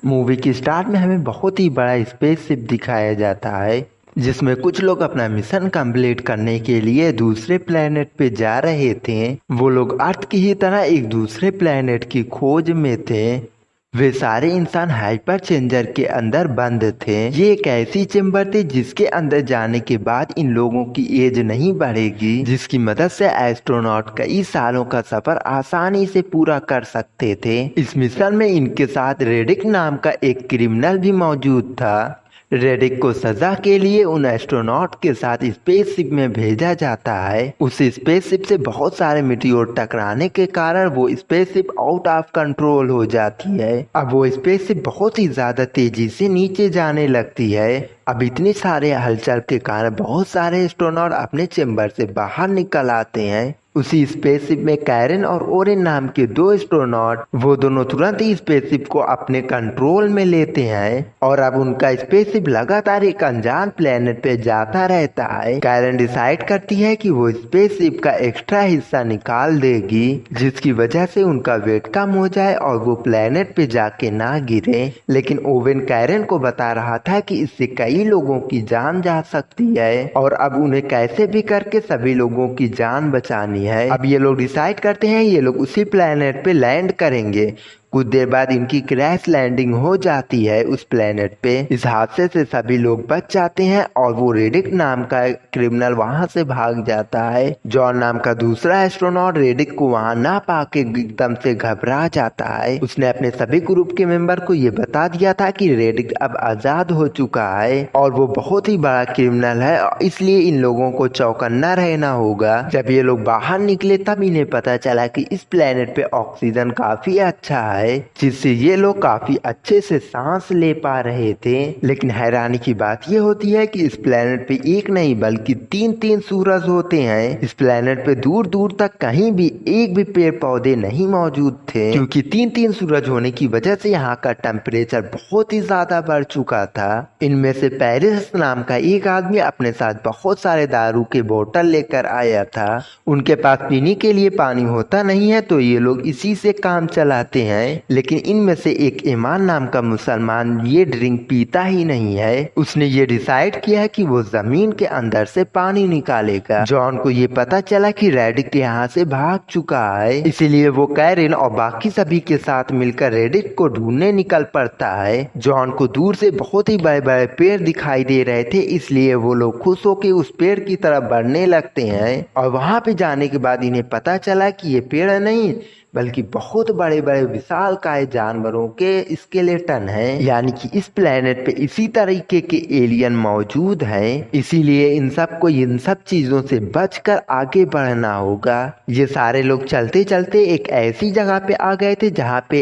Movie की start में हमें बहुत ही बड़ा स्पेसशिप दिखाया जाता है जिसमें कुछ लोग अपना मिशन कंप्लीट करने के लिए दूसरे प्लेनेट पे जा रहे थे। वो लोग अर्थ की ही तरह एक दूसरे प्लेनेट की खोज में थे। वे सारे इंसान हाइपर चेंजर के अंदर बंद थे। ये एक ऐसी चेम्बर थी जिसके अंदर जाने के बाद इन लोगों की एज नहीं बढ़ेगी, जिसकी मदद से एस्ट्रोनॉट कई सालों का सफर आसानी से पूरा कर सकते थे। इस मिशन में इनके साथ रेडिक नाम का एक क्रिमिनल भी मौजूद था। रेडिक को सजा के लिए उन एस्ट्रोनॉट के साथ स्पेसशिप में भेजा जाता है। उस स्पेसशिप से बहुत सारे मीटियोर टकराने के कारण वो स्पेसशिप आउट ऑफ कंट्रोल हो जाती है। अब वो स्पेसशिप बहुत ही ज्यादा तेजी से नीचे जाने लगती है। अब इतने सारे हलचल के कारण बहुत सारे एस्ट्रोनॉट अपने चेम्बर से बाहर निकल आते हैं। उसी स्पेसशिप में कैरन और ओरेन नाम के दो एस्ट्रोनॉट, वो दोनों तुरंत ही स्पेसशिप को अपने कंट्रोल में लेते हैं और अब उनका स्पेसशिप लगातार एक अनजान प्लेनेट पे जाता रहता है। कैरन डिसाइड करती है कि वो स्पेसशिप का एक्स्ट्रा हिस्सा निकाल देगी, जिसकी वजह से उनका वेट कम हो जाए और वो प्लेनेट पे जाके ना गिरे। लेकिन ओवेन कैरन को बता रहा था कि इससे कई लोगों की जान जा सकती है और अब उन्हें कैसे भी करके सभी लोगों की जान बचानी है। अब ये लोग डिसाइड करते हैं ये लोग उसी प्लेनेट पे लैंड करेंगे। कुछ देर बाद इनकी क्रैश लैंडिंग हो जाती है उस प्लेनेट पे। इस हादसे से सभी लोग बच जाते हैं और वो रेडिक नाम का क्रिमिनल वहां से भाग जाता है। जॉन नाम का दूसरा एस्ट्रोनॉट रेडिक को वहां ना पाके एकदम से घबरा जाता है। उसने अपने सभी ग्रुप के मेंबर को ये बता दिया था कि रेडिक अब आजाद हो चुका है और वो बहुत ही बड़ा क्रिमिनल है, इसलिए इन लोगों को चौकन्ना रहना होगा। जब ये लोग बाहर निकले तब इन्हें पता चला कि इस प्लेनेट पे ऑक्सीजन काफी अच्छा है, जिससे ये लोग काफी अच्छे से सांस ले पा रहे थे। लेकिन हैरानी की बात ये होती है कि इस प्लेनेट पे एक नहीं बल्कि तीन तीन सूरज होते हैं। इस प्लेनेट पे दूर दूर तक कहीं भी एक भी पेड़ पौधे नहीं मौजूद थे, क्योंकि तीन तीन सूरज होने की वजह से यहाँ का टेम्परेचर बहुत ही ज्यादा बढ़ चुका था। इनमें से पेरिस नाम का एक आदमी अपने साथ बहुत सारे दारू के बोतल लेकर आया था। उनके पास पीने के लिए पानी होता नहीं है तो ये लोग इसी से काम चलाते हैं। लेकिन इनमें से एक ईमान नाम का मुसलमान ये ड्रिंक पीता ही नहीं है। उसने ये डिसाइड किया है कि वो जमीन के अंदर से पानी निकालेगा। जॉन को ये पता चला कि रेडिक यहाँ से भाग चुका है, इसीलिए वो कैरिन और बाकी सभी के साथ मिलकर रेडिक को ढूंढने निकल पड़ता है। जॉन को दूर से बहुत ही बड़े बड़े पेड़ दिखाई दे रहे थे, इसलिए वो लोग खुश होकर उस पेड़ की तरफ बढ़ने लगते हैं और वहां पे जाने के बाद इन्हें पता चला कि ये पेड़ नहीं बल्कि बहुत बड़े बड़े विशालकाय जानवरों के स्केलेटन हैं। यानी कि इस प्लेनेट पे इसी तरीके के एलियन मौजूद हैं, इसीलिए इन सब चीजों से बचकर आगे बढ़ना होगा। ये सारे लोग चलते चलते एक ऐसी जगह पे आ गए थे जहाँ पे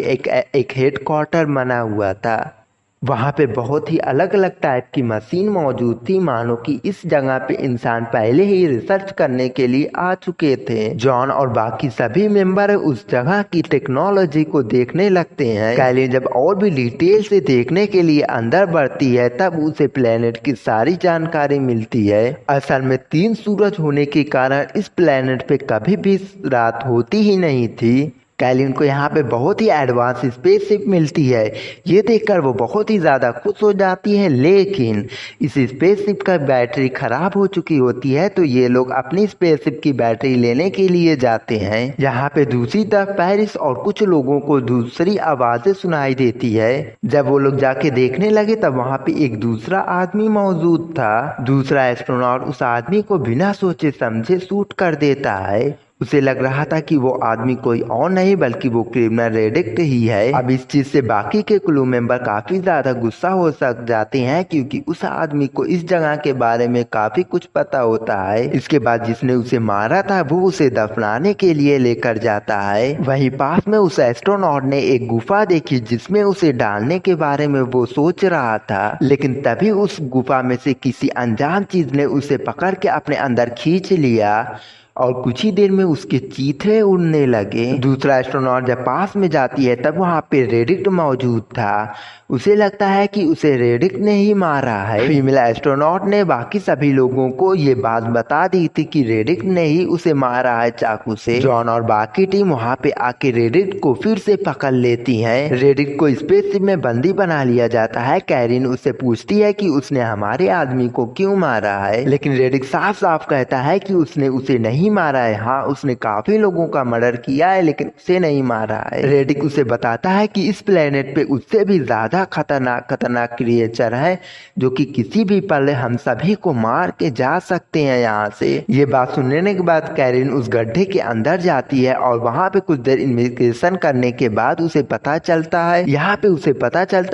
एक हेडक्वार्टर बना हुआ था। वहाँ पे बहुत ही अलग अलग टाइप की मशीन मौजूद थी, मानो कि इस जगह पे इंसान पहले ही रिसर्च करने के लिए आ चुके थे। जॉन और बाकी सभी मेंबर उस जगह की टेक्नोलॉजी को देखने लगते हैं। कैली जब और भी डिटेल से देखने के लिए अंदर बढ़ती है तब उसे प्लेनेट की सारी जानकारी मिलती है। असल में तीन सूरज होने के कारण इस प्लेनेट पे कभी भी रात होती ही नहीं थी। कैलिन को यहाँ पे बहुत ही एडवांस स्पेसशिप मिलती है। ये देखकर वो बहुत ही ज़्यादा खुश हो जाती है, लेकिन इस स्पेसशिप का बैटरी खराब हो चुकी होती है तो ये लोग अपनी स्पेसशिप की बैटरी लेने के लिए जाते हैं। यहाँ पे दूसरी तरफ पेरिस और कुछ लोगों को दूसरी आवाज़ें सुनाई देती है। जब वो लोग जाके देखने लगे तब वहाँ पे एक दूसरा आदमी मौजूद था। दूसरा एस्ट्रोनॉट उस आदमी को बिना सोचे समझे शूट कर देता है। उसे लग रहा था कि वो आदमी कोई और नहीं बल्कि वो क्रिमिनल रेडिक ही है। अब इस चीज से बाकी के क्रू मेंबर काफी ज्यादा गुस्सा हो सक जाते हैं, क्योंकि उस आदमी को इस जगह के बारे में काफी कुछ पता होता है। इसके बाद जिसने उसे मारा था वो उसे दफनाने के लिए लेकर जाता है। वहीं पास में उस एस्ट्रोनॉट ने एक गुफा देखी जिसमें उसे डालने के बारे में वो सोच रहा था, लेकिन तभी उस गुफा में से किसी अनजान चीज ने उसे पकड़ के अपने अंदर खींच लिया और कुछ ही देर में उसके चीथे उड़ने लगे। दूसरा एस्ट्रोनॉट जब पास में जाती है तब वहाँ पे रेडिक्ट मौजूद था। उसे लगता है कि उसे रेडिक्ट ने ही मारा है। फीमेल एस्ट्रोनॉट ने बाकी सभी लोगों को ये बात बता दी थी कि रेडिक्ट ने ही उसे मारा है चाकू से। जॉन और बाकी टीम वहाँ पे आके रेडिक्ट को फिर से पकड़ लेती है। रेडिक्ट को स्पेसशिप में बंदी बना लिया जाता है। कैरिन उससे पूछती है कि उसने हमारे आदमी को क्यों मारा है, लेकिन रेडिक्ट साफ साफ कहता है कि उसने उसे नहीं मारा है। हाँ, उसने काफी लोगों का मर्डर किया है लेकिन उसे नहीं मारा है। रेडिक्ट उसे बताता है कि इस प्लेनेट पे उससे भी ज्यादा खतरनाक क्रिएचर है जो कि किसी भी पल हम सभी को मार के जा सकते हैं यहाँ से। ये बात सुनने के बाद कैरिन उस गड्ढे के अंदर जाती है और वहाँ पे कुछ देर इन्वेस्टिगेशन करने के बाद उसे पता चलता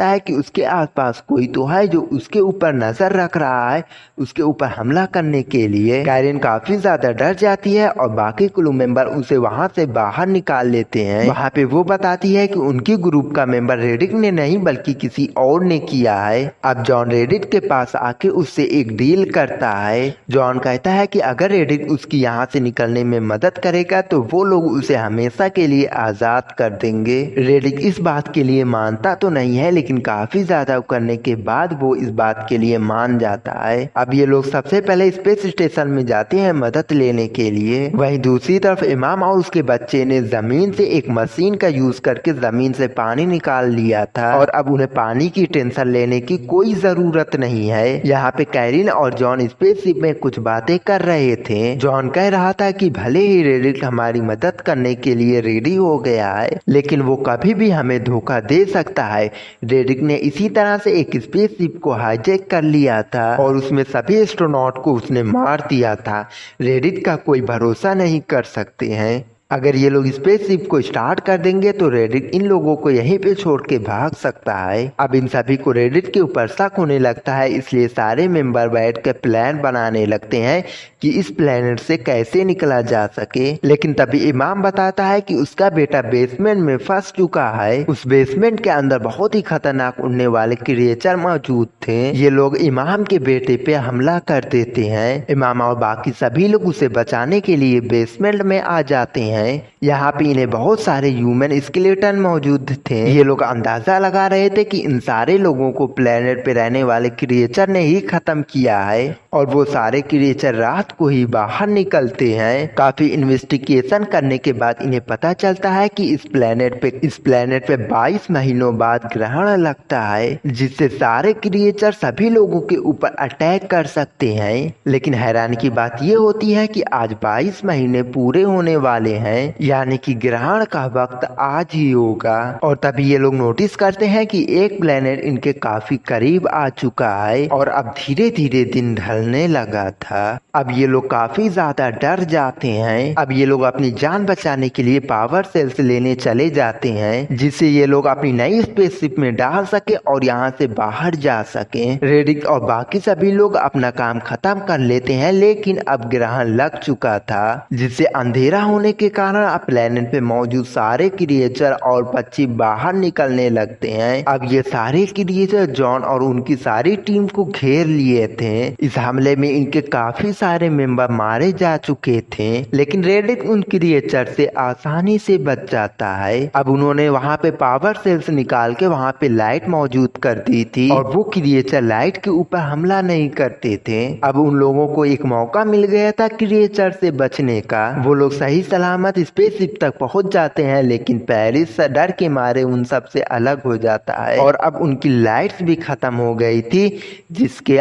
है कि उसके आसपास कोई तो है जो उसके ऊपर नजर रख रहा है उसके ऊपर हमला करने के लिए। कैरिन काफी ज्यादा डर जाती है और बाकी क्रू मेंबर उसे वहाँ से बाहर निकाल लेते हैं। वहाँ पे वो बताती है कि उनकी ग्रुप का मेंबर रेडिक्ट ने नहीं बल्कि किसी और ने किया है। अब जॉन रेडिक्ट के पास आके उससे एक डील करता है। जॉन कहता है कि अगर रेडिक्ट उसकी यहाँ से निकलने में मदद करेगा तो वो लोग उसे हमेशा के लिए आजाद कर देंगे। रेडिक्ट इस बात के लिए मानता तो नहीं है लेकिन काफी ज्यादा करने के बाद वो इस बात के लिए मान जाता है। अब ये लोग सबसे पहले स्पेस स्टेशन में जाते हैं मदद लेने के लिए। वहीं दूसरी तरफ इमाम और उसके बच्चे ने जमीन से एक मशीन का यूज करके जमीन से पानी निकाल लिया था और अब उन्हें पानी की टेंशन लेने की कोई जरूरत नहीं है। यहाँ पे कैरिन और जॉन स्पेसशिप में कुछ बातें कर रहे थे। जॉन कह रहा था कि भले ही रेडिक्ट हमारी मदद करने के लिए रेडी हो गया है लेकिन वो कभी भी हमें धोखा दे सकता है। रेडिक्ट ने इसी तरह से एक स्पेसशिप को हाईजैक कर लिया था और उसमें सभी एस्ट्रोनॉट को उसने मार दिया था। रेडिक्ट का कोई भरोसा नहीं कर सकते हैं। अगर ये लोग स्पेसशिप को स्टार्ट कर देंगे तो रेडिक्ट इन लोगों को यहीं पे छोड़ के भाग सकता है। अब इन सभी को रेडिक्ट के ऊपर शक होने लगता है इसलिए सारे मेंबर बैठ के प्लान बनाने लगते हैं कि इस प्लेनेट से कैसे निकला जा सके। लेकिन तभी इमाम बताता है कि उसका बेटा बेसमेंट में फंस चुका है। उस बेसमेंट के अंदर बहुत ही खतरनाक उड़ने वाले क्रिएचर मौजूद थे। ये लोग इमाम के बेटे पे हमला कर देते हैं। इमाम और बाकी सभी लोग उसे बचाने के लिए बेसमेंट में आ जाते हैं। यहाँ पे इन्हें बहुत सारे ह्यूमन स्केलेटन मौजूद थे। ये लोग अंदाजा लगा रहे थे कि इन सारे लोगों को प्लेनेट पे रहने वाले क्रिएचर ने ही खत्म किया है और वो सारे क्रिएचर रात को ही बाहर निकलते हैं। काफी इन्वेस्टिगेशन करने के बाद इन्हें पता चलता है कि इस प्लेनेट पे 22 महीनों बाद ग्रहण लगता है जिससे सारे क्रिएचर सभी लोगों के ऊपर अटैक कर सकते हैं। लेकिन हैरानी की बात ये होती है कि आज 22 महीने पूरे होने वाले हैं यानी कि ग्रहण का वक्त आज ही होगा। और तभी ये लोग नोटिस करते हैं कि एक प्लेनेट इनके काफी करीब आ चुका है और अब धीरे धीरे दिन ढलने लगा था। अब ये लोग काफी ज्यादा डर जाते हैं। अब ये लोग अपनी जान बचाने के लिए पावर सेल्स लेने चले जाते हैं जिससे ये लोग अपनी नई स्पेसशिप में डाल सके और यहाँ से बाहर जा सके। रेडिक्ट और बाकी सभी लोग अपना काम खत्म कर लेते हैं लेकिन अब ग्रहण लग चुका था जिससे अंधेरा होने के कारण अब प्लेनेट पे मौजूद सारे क्रिएचर और पक्षी बाहर निकलने लगते हैं। अब ये सारे क्रिएचर जॉन और उनकी सारी टीम को घेर लिए थे। इस हमले में इनके काफी सारे मेंबर मारे जा चुके थे लेकिन रेडिक्ट उन क्रिएचर से आसानी से बच जाता है। अब उन्होंने वहाँ पे पावर सेल्स निकाल के वहाँ पे लाइट मौजूद कर दी थी और वो क्रिएचर लाइट के ऊपर हमला नहीं करते थे। अब उन लोगों को एक मौका मिल गया था क्रिएचर से बचने का। वो लोग सही सलामत स्पेसशिप तक पहुंच जाते हैं लेकिन पेरिस डर के मारे उन सब से अलग हो जाता है और अब उनकी लाइट्स भी खत्म हो गई थी जिसके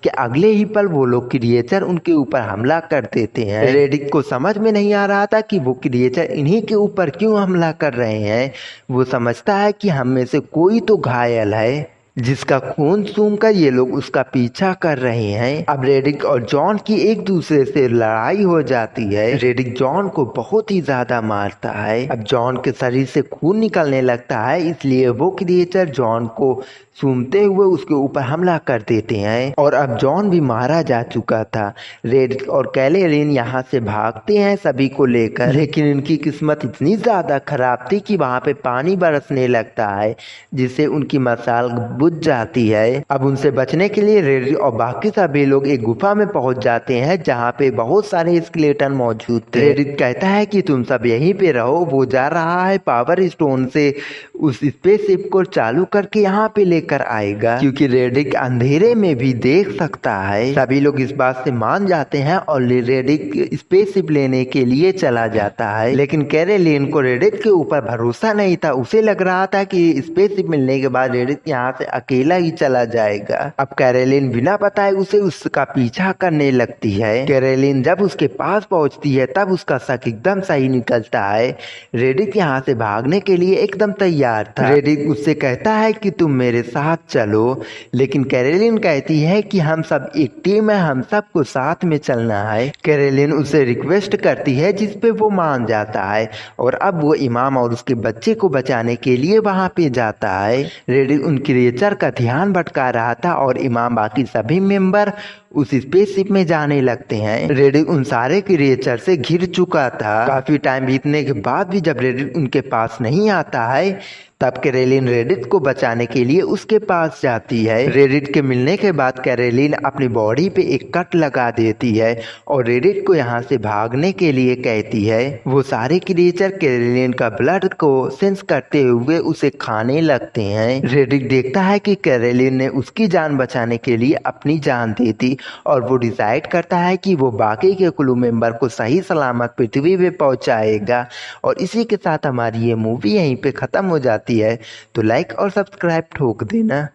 अगले ही पल वो लोग क्रिएचर उनके ऊपर हमला कर देते हैं। रेडिक्ट को समझ में नहीं आ रहा था कि वो क्रिएचर इन्हीं के ऊपर क्यों हमला कर रहे हैं। वो समझता है कि हम में से कोई तो घायल है जिसका खून सूंघ कर ये लोग उसका पीछा कर रहे हैं। अब रेडिक्ट और जॉन की एक दूसरे से लड़ाई हो जाती है। रेडिक्ट जॉन को बहुत ही ज्यादा मारता है। अब जॉन के शरीर से खून निकलने लगता है इसलिए वो क्रिएचर जॉन को सूंघते हुए उसके ऊपर हमला कर देते हैं और अब जॉन भी मारा जा चुका था। रेडिक्ट और कैलेरिन यहाँ से भागते हैं सभी को लेकर लेकिन इनकी किस्मत इतनी ज्यादा खराब थी कि वहाँ पे पानी बरसने लगता है जिससे उनकी मशाल बुझ जाती है। अब उनसे बचने के लिए रेडिट और बाकी सभी लोग एक गुफा में पहुंच जाते हैं जहाँ पे बहुत सारे स्केलेटन मौजूद थे। रेडिट कहता है कि तुम सब यहीं पे रहो, वो जा रहा है पावर स्टोन से उस स्पेसशिप को चालू करके यहाँ पे लेकर आएगा, क्योंकि रेडिट अंधेरे में भी देख सकता है। सभी लोग इस बात से मान जाते हैं और रेडिट स्पेसशिप लेने के लिए चला जाता है। लेकिन कैरोलिन को रेडिट के ऊपर भरोसा नहीं था। उसे लग रहा था कि स्पेसशिप मिलने के बाद रेडिट यहाँ से अकेला ही चला जाएगा। अब कैरोलिन बिना बताए उसे उसका पीछा करने लगती है। कैरोलिन जब उसके पास पहुंचती है तब उसका शक एकदम सही निकलता है। रेडिट यहाँ से भागने के लिए एकदम तैयार था। रेडिट उससे कहता है कि तुम मेरे साथ चलो, लेकिन कैरोलिन कहती है कि हम सब एक टीम है, हम सबको साथ में चलना है। कैरोलिन उसे रिक्वेस्ट करती है जिस पे वो मान जाता है और अब वो इमाम और उसके बच्चे को बचाने के लिए वहां पे जाता है। रेडिट उन क्रिएचर का ध्यान भटका रहा था और इमाम बाकी सभी मेंबर उस स्पेसशिप में जाने लगते हैं। रेडिट उन सारे क्रिएचर से घिर चुका था। काफी टाइम बीतने के बाद भी जब रेडिट उनके पास नहीं आता है तब कैरोलिन रेडिट को बचाने के लिए उसके पास जाती है। रेडिट के मिलने के बाद कैरोलिन अपनी बॉडी पे एक कट लगा देती है और रेडिट को यहाँ से भागने के लिए कहती है। वो सारे क्रिएचर कैरोलिन का ब्लड को सेंस करते हुए उसे खाने लगते हैं। रेडिट देखता है कि कैरोलिन ने उसकी जान बचाने के लिए अपनी जान दे दी और वो डिसाइड करता है कि वो बाकी के क्रू मेंबर को सही सलामत पृथ्वी पे पहुंचाएगा। और इसी के साथ हमारी ये मूवी यहीं पे खत्म हो जाती है। तो लाइक और सब्सक्राइब ठोक देना।